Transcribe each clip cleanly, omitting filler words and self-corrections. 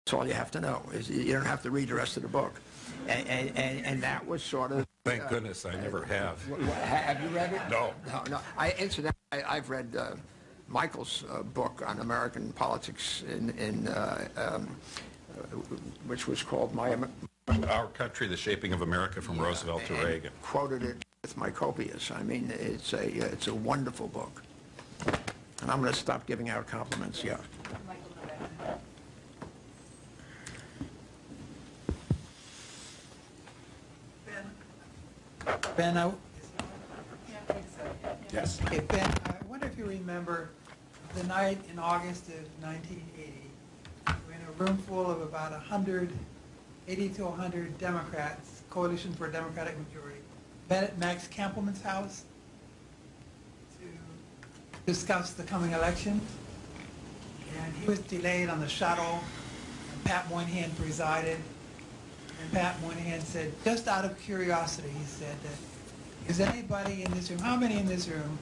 That's all you have to know. Is you don't have to read the rest of the book. And that was sort of... Thank goodness I never have. Have you read it? No. No. Incidentally, I've read Michael's book on American politics, which was called Our Country, The Shaping of America from Roosevelt to Reagan. Quoted it with my copious. I mean, it's a wonderful book. And I'm going to stop giving out compliments, yeah. Ben, Yes. Okay, Ben, I wonder if you remember the night in August of 1980, we were in a room full of about 80 to 100 Democrats, Coalition for a Democratic Majority, met at Max Campbellman's house to discuss the coming election. And he was delayed on the shuttle, and Pat Moynihan presided. And Pat Moynihan said, just out of curiosity, he said, is anybody in this room, how many in this room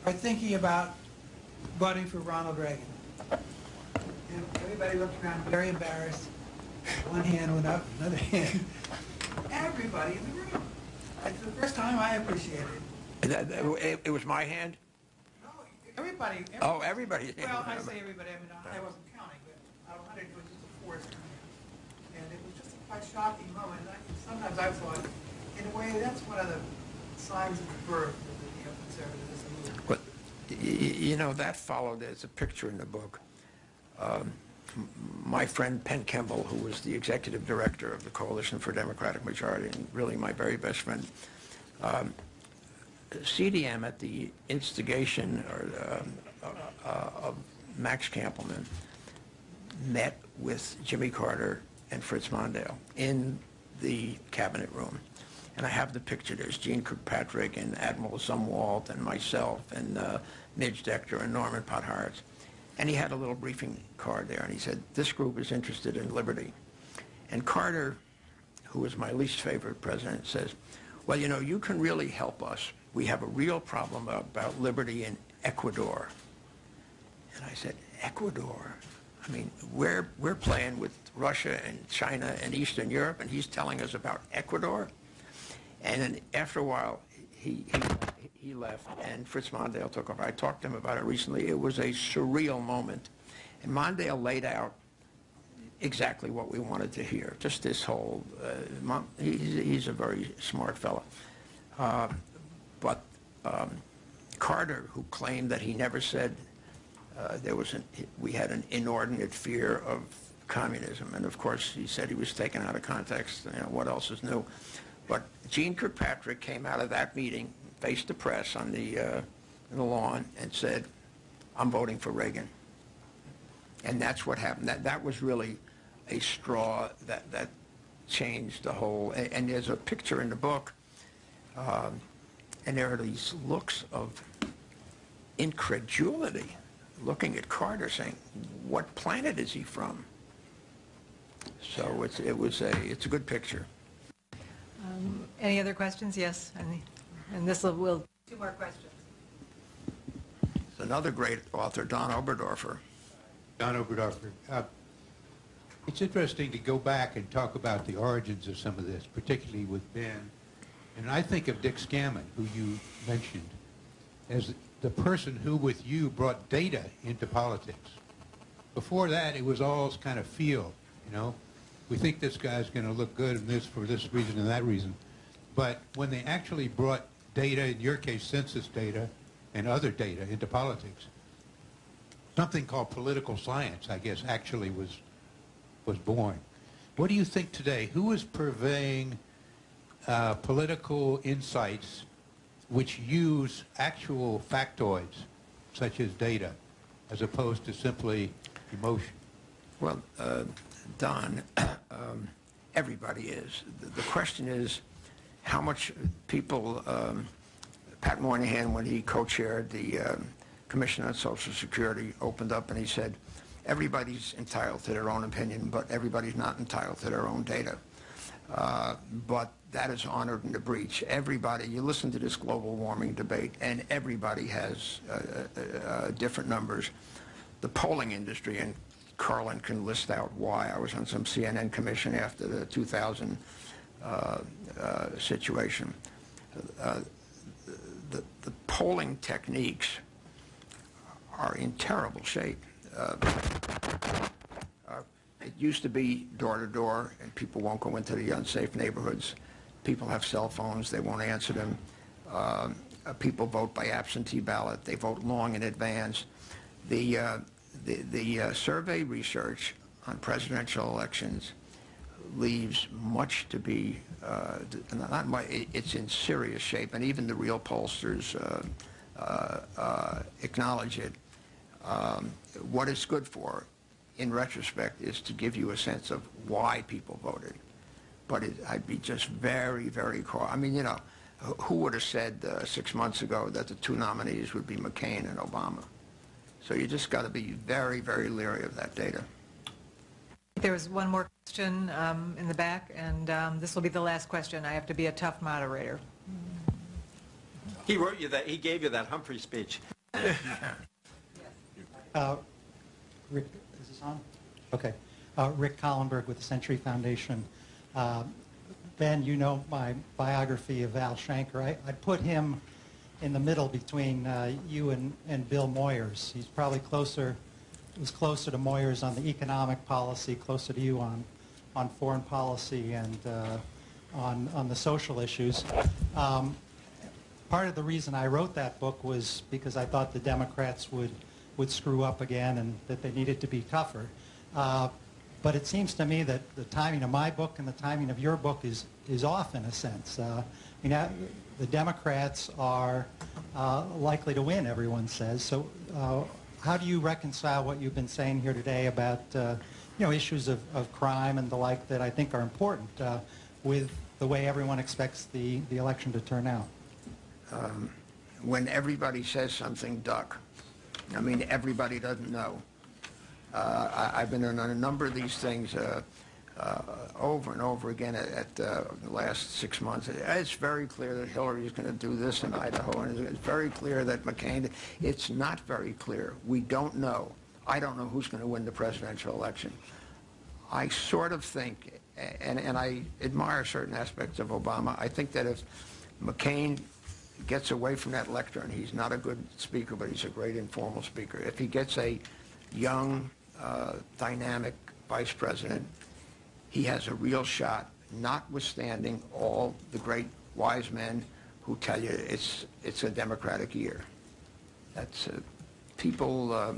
are thinking about voting for Ronald Reagan? And everybody looked around very embarrassed. One hand went up, another hand. Everybody in the room. It's the first time I appreciated it. It was my hand? No, everybody. Oh, everybody. Well, I say everybody, I mean, I wasn't counting, but out of 100, it was just a force. And it was just a quite shocking moment. Sometimes I thought, in a way, that's one of the signs of the birth of the Neoconservatism movement. Well, you know, that followed, there's a picture in the book. My friend Penn Kemble, who was the executive director of the Coalition for Democratic Majority, and really my very best friend, CDM, at the instigation of Max Campbellman, met with Jimmy Carter and Fritz Mondale in the cabinet room. And I have the picture. There's Gene Kirkpatrick and Admiral Zumwalt and myself and Midge Decter and Norman Potthard. And he had a little briefing card there, and he said, this group is interested in liberty. And Carter, who was my least favorite president, says, well, you know, you can really help us. We have a real problem about liberty in Ecuador. And I said, Ecuador? I mean, we're playing with Russia and China and Eastern Europe, and he's telling us about Ecuador? And then after a while, he left, and Fritz Mondale took over. I talked to him about it recently. It was a surreal moment. And Mondale laid out exactly what we wanted to hear, just this whole, he's a very smart fellow. But Carter, who claimed that he never said we had an inordinate fear of communism, and of course he said he was taken out of context, you know, what else is new? But Gene Kirkpatrick came out of that meeting, faced the press on the lawn, and said, I'm voting for Reagan. And that's what happened. That was really a straw that changed the whole, and there's a picture in the book, and there are these looks of incredulity, looking at Carter saying, what planet is he from? So it's a good picture. Any other questions? Yes. And this will two more questions. It's another great author, Don Oberdorfer. Don Oberdorfer. It's interesting to go back and talk about the origins of some of this, particularly with Ben. And I think of Dick Scammon, who you mentioned, as the person who, with you, brought data into politics. Before that, it was all kind of feel, you know. We think this guy's going to look good in this for this reason and that reason. But when they actually brought data, in your case census data and other data, into politics, something called political science, I guess, actually was born. What do you think today? Who is purveying political insights which use actual factoids, such as data, as opposed to simply emotion? Well, Don, everybody is. The question is how much people, Pat Moynihan, when he co-chaired the Commission on Social Security, opened up and he said, everybody's entitled to their own opinion, but everybody's not entitled to their own data. But that is honored in the breach. Everybody, you listen to this global warming debate, and everybody has different numbers. The polling industry, and Carlin can list out why. I was on some CNN commission after the 2000 situation. The polling techniques are in terrible shape. It used to be door to door, and people won't go into the unsafe neighborhoods. People have cell phones, they won't answer them. People vote by absentee ballot, they vote long in advance. The survey research on presidential elections leaves much to be, not much, it's in serious shape, and even the real pollsters acknowledge it. What it's good for, in retrospect, is to give you a sense of why people voted. But I'd be just very, very cautious. I mean, you know, who would have said 6 months ago that the two nominees would be McCain and Obama? So you just got to be very, very leery of that data. There was one more question in the back, and this will be the last question. I have to be a tough moderator. He wrote you that. He gave you that Humphrey speech. Rick, is this on? Okay. Rick Collenberg with the Century Foundation. Ben, you know my biography of Al Shanker. I put him in the middle between you and Bill Moyers. He's probably closer to Moyers on the economic policy, closer to you on foreign policy and on the social issues. Part of the reason I wrote that book was because I thought the Democrats would screw up again and that they needed to be tougher. But it seems to me that the timing of my book and the timing of your book is off in a sense. The Democrats are likely to win, everyone says. So how do you reconcile what you've been saying here today about issues of crime and the like that I think are important with the way everyone expects the election to turn out? When everybody says something, duck. I mean, everybody doesn't know. I've been on a number of these things over and over again at the last 6 months. It's very clear that Hillary is going to do this in Idaho, and it's very clear that McCain. It's not very clear. We don't know. I don't know who's going to win the presidential election. I sort of think, and I admire certain aspects of Obama, I think that if McCain gets away from that lectern, he's not a good speaker, but he's a great informal speaker. If he gets a young, dynamic vice president, he has a real shot, notwithstanding all the great wise men who tell you it's a Democratic year. That's people are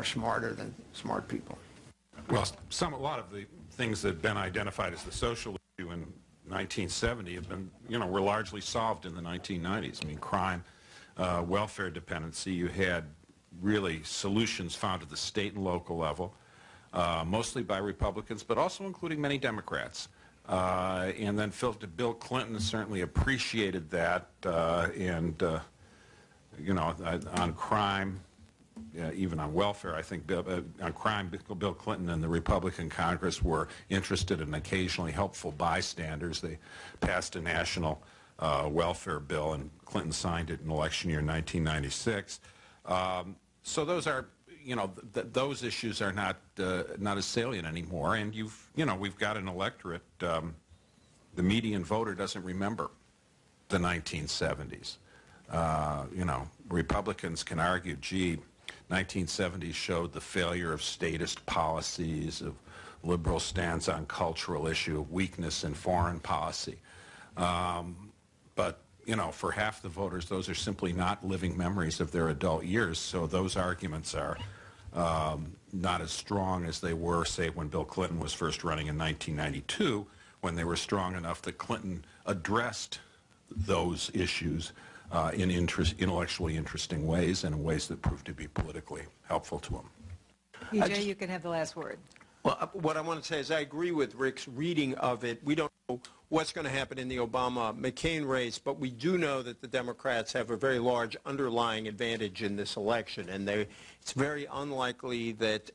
smarter than smart people. Well, a lot of the things that have been identified as the social issue in 1970 have been, were largely solved in the 1990s. I mean, crime, welfare dependency, you had really solutions found at the state and local level, mostly by Republicans, but also including many Democrats. And then Bill Clinton certainly appreciated that, on crime, even on welfare, I think on crime, Bill Clinton and the Republican Congress were interested in occasionally helpful bystanders. They passed a national welfare bill, and Clinton signed it in election year 1996. So those are, those issues are not as salient anymore. And we've got an electorate. The median voter doesn't remember the 1970s. Republicans can argue, gee, 1970s showed the failure of statist policies, of liberal stance on cultural issue, of weakness in foreign policy. But for half the voters, those are simply not living memories of their adult years. So those arguments are not as strong as they were, say, when Bill Clinton was first running in 1992, when they were strong enough that Clinton addressed those issues in intellectually interesting ways and in ways that proved to be politically helpful to him. EJ, you can have the last word. Well, what I want to say is I agree with Rick's reading of it. We don't know what's going to happen in the Obama-McCain race, but we do know that the Democrats have a very large underlying advantage in this election, and it's very unlikely that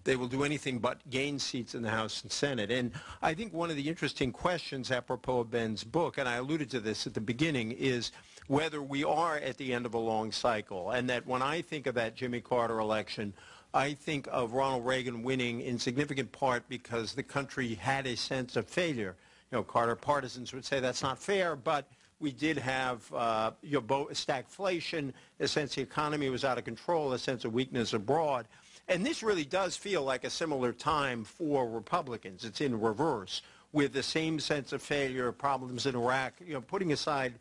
they will do anything but gain seats in the House and Senate. And I think one of the interesting questions apropos of Ben's book, and I alluded to this at the beginning, is whether we are at the end of a long cycle, and that when I think of that Jimmy Carter election, I think of Ronald Reagan winning in significant part because the country had a sense of failure. You know, Carter partisans would say that's not fair, but we did have stagflation, a sense the economy was out of control, a sense of weakness abroad. And this really does feel like a similar time for Republicans. It's in reverse, with the same sense of failure, problems in Iraq, putting aside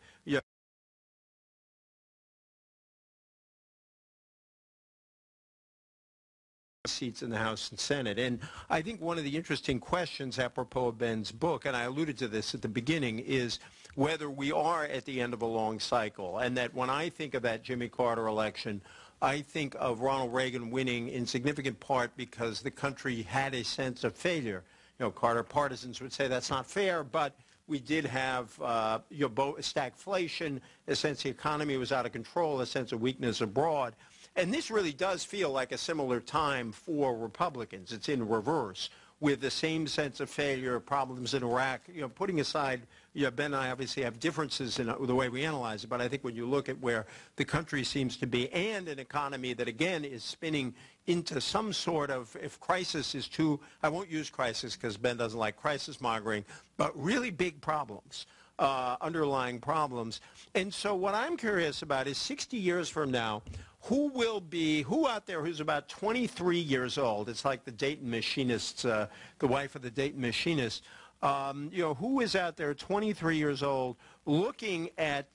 seats in the House and Senate. And I think one of the interesting questions apropos of Ben's book, and I alluded to this at the beginning, is whether we are at the end of a long cycle. And that when I think of that Jimmy Carter election, I think of Ronald Reagan winning in significant part because the country had a sense of failure. You know, Carter partisans would say that's not fair, but we did have stagflation, a sense the economy was out of control, a sense of weakness abroad. And this really does feel like a similar time for Republicans. It's in reverse, with the same sense of failure, problems in Iraq, putting aside, Ben and I obviously have differences in the way we analyze it, but I think when you look at where the country seems to be and an economy that, again, is spinning into some sort of, if crisis is too, I won't use crisis because Ben doesn't like crisis mongering, but really big problems. Underlying problems. And so what I'm curious about is 60 years from now, who out there who's about 23 years old, it's like the Dayton machinists, the wife of the Dayton machinist, who is out there 23 years old looking at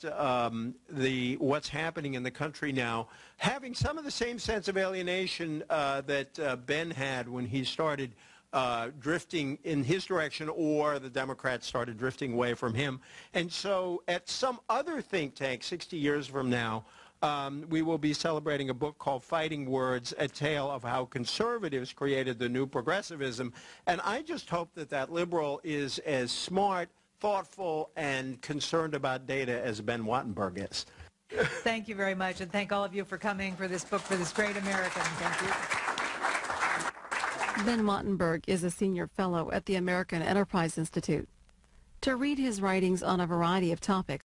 what's happening in the country now, having some of the same sense of alienation that Ben had when he started drifting in his direction, or the Democrats started drifting away from him. And so at some other think tank 60 years from now, we will be celebrating a book called Fighting Words, a tale of how conservatives created the new progressivism. And I just hope that that liberal is as smart, thoughtful, and concerned about data as Ben Wattenberg is. Thank you very much, and thank all of you for coming for this book, for this great American. Thank you. Ben Wattenberg is a senior fellow at the American Enterprise Institute. To read his writings on a variety of topics,